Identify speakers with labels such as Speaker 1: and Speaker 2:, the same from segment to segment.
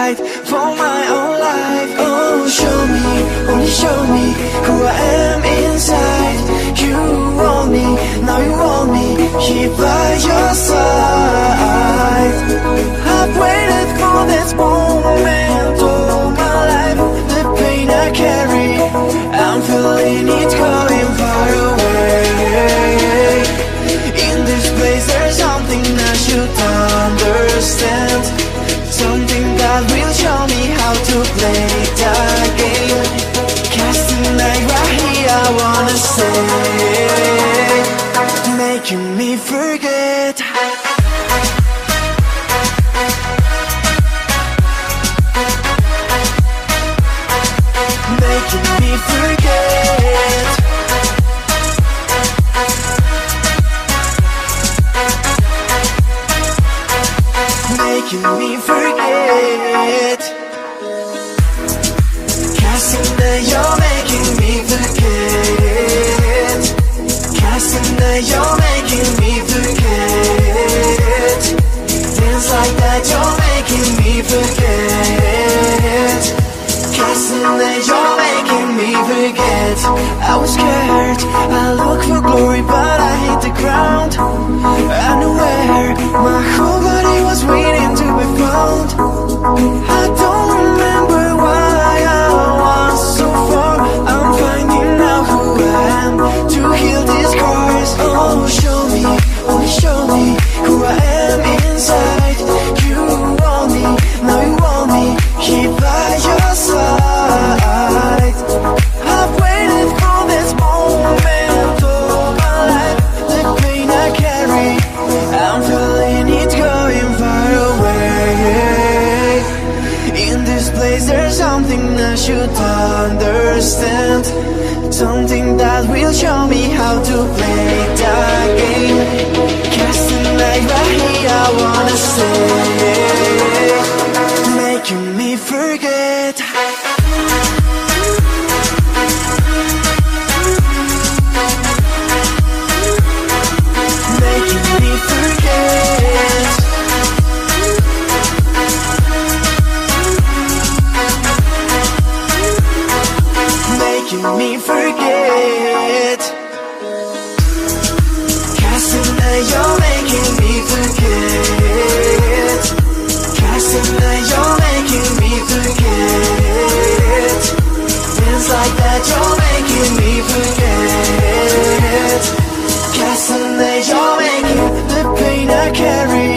Speaker 1: inside for my own life. Oh, show me, only show me who I am inside. You want me, now you want me here by your side. I've waited for this moment all my life. The pain I carry, I'm feeling it going far away. In this place there's something I should understand, something that will show me how to play the game. Cast tonight right here I wanna say, making me forget. Making me forget. Making me forget. Casting that you're making me forget. Casting that you're making me forget. Things like that you're making me forget. Casting that you're making me forget. I was scared, I looked for glory but I hit the ground. I knew where my whole body was waiting to be found. I don't remember why I was so far. I'm finding out who I am to heal these scars. Oh, show me, only show me who I am inside. You want me, now you want me here by your side. I've waited for this moment all my life. The pain I carry, I'm feeling it going far away. In this place there's something I should understand, something that will show me how to play the game. Casting light right here I wanna say, making me forget. Making me forget. Making me forget. Casting that you're making me forget. Casting that you're making me forget. Things like that you're making me forget. Casting that you're making the pain I carry,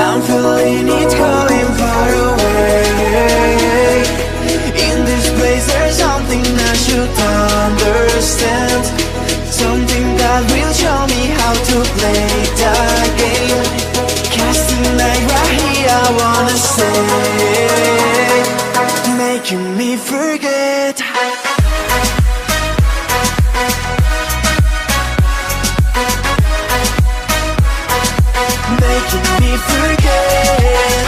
Speaker 1: I'm feeling it going far away. In this place there's something I should understand, something that will show me how to play the game. Casting light right here I wanna say, making me forget. Making me forget.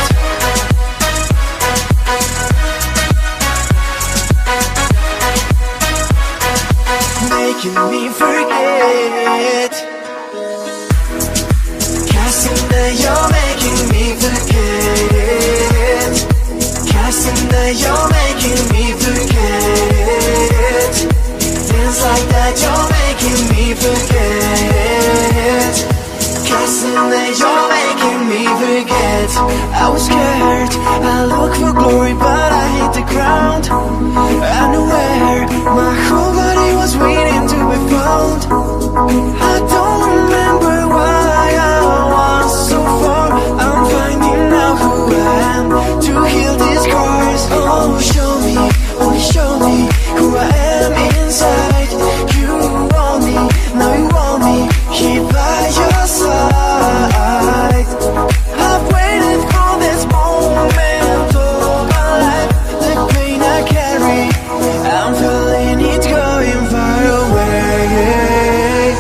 Speaker 1: Making me forget. Casting that you're making me forget. Casting that you're making me forget. Things like that you're making me forget. Casting that you're making me forget. I was scared, I looked for glory but I hit the ground. I knew where my whole body was waiting to be found. I don't remember why I was so far. I'm finding out who I am to heal these scars. Oh, show me, only show me who I am inside. You want me, now you want me here by your side. I've waited for this moment all my life. The pain I carry, I'm feeling it going far away.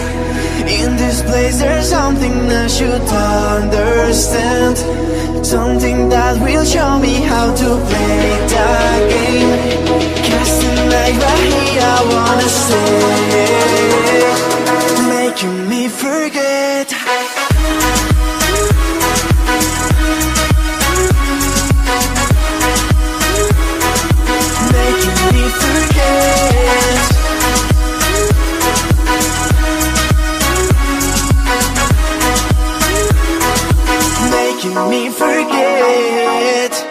Speaker 1: In this place there's something I should understand, something that will show me how to play the game. Casting light right here I wanna say, making me forget. making me forget.